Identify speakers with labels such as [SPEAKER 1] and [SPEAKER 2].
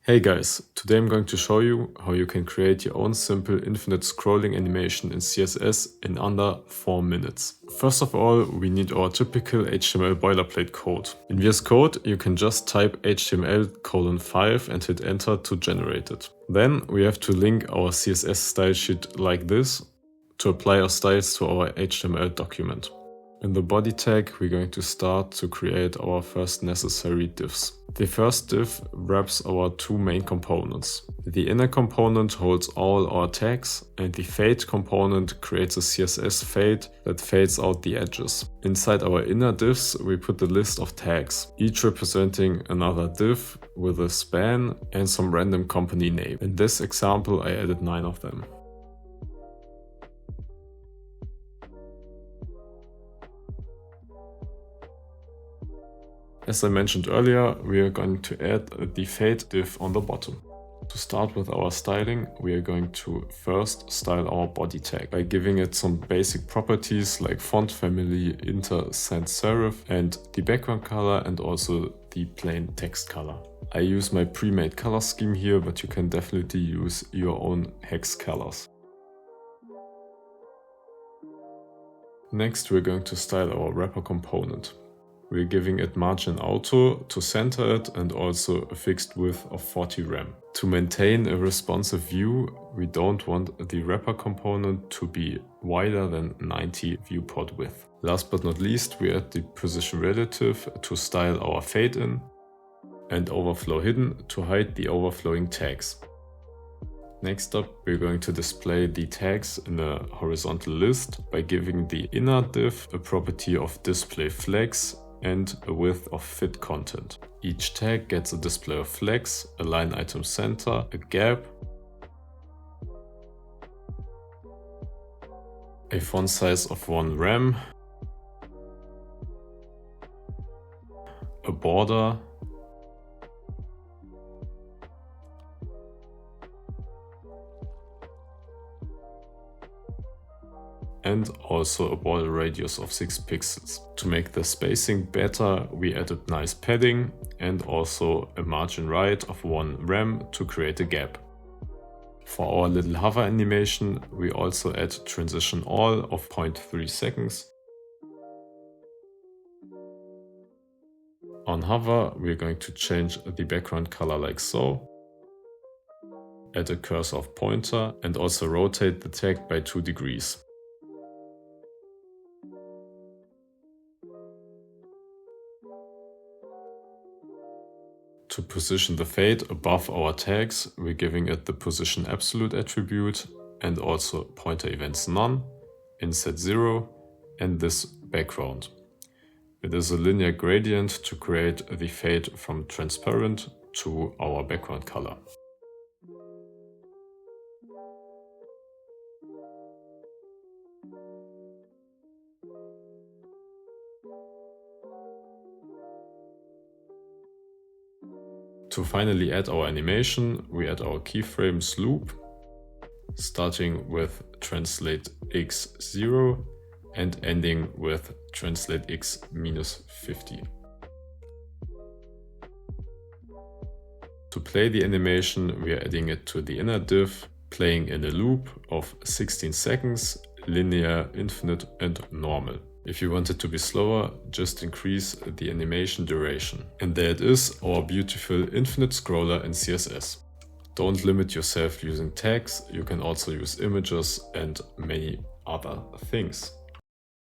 [SPEAKER 1] Hey guys, today I'm going to show you how you can create your own simple infinite scrolling animation in CSS in under 4 minutes. First of all, we need our typical HTML boilerplate code. In VS Code, you can just type HTML:5 and hit enter to generate it. Then we have to link our CSS style sheet like this to apply our styles to our HTML document. In the body tag, we're going to start to create our first necessary divs. The first div wraps our two main components. The inner component holds all our tags, and the fade component creates a CSS fade that fades out the edges. Inside our inner divs, we put the list of tags, each representing another div with a span and some random company name. In this example, I added 9 of them. As I mentioned earlier, we are going to add the fade div on the bottom. To start with our styling, we are going to first style our body tag by giving it some basic properties like font family, inter, sans serif, and the background color and also the plain text color. I use my pre-made color scheme here, but you can definitely use your own hex colors. Next, we're going to style our wrapper component. We're giving it margin auto to center it and also a fixed width of 40 rem. To maintain a responsive view, we don't want the wrapper component to be wider than 90 viewport width. Last but not least, we add the position relative to style our fade in and overflow hidden to hide the overflowing tags. Next up, we're going to display the tags in a horizontal list by giving the inner div a property of display flex and a width of fit content. Each tag gets a display of flex, a line item center, a gap, a font size of 1 rem, a border, and also a border radius of 6 pixels. To make the spacing better, we added nice padding and also a margin right of 1 rem to create a gap. For our little hover animation, we also add transition all of 0.3 seconds. On hover, we're going to change the background color like so. Add a cursor of pointer and also rotate the tag by 2 degrees. To position the fade above our tags, we're giving it the position absolute attribute and also pointer events none, inset 0, and this background. It is a linear gradient to create the fade from transparent to our background color. To finally add our animation, we add our keyframes loop, starting with translate x 0 and ending with translate x minus 50. To play the animation, we are adding it to the inner div, playing in a loop of 16 seconds, linear, infinite, and normal. If you want it to be slower, just increase the animation duration. And there it is, our beautiful infinite scroller in CSS. Don't limit yourself using tags, you can also use images and many other things.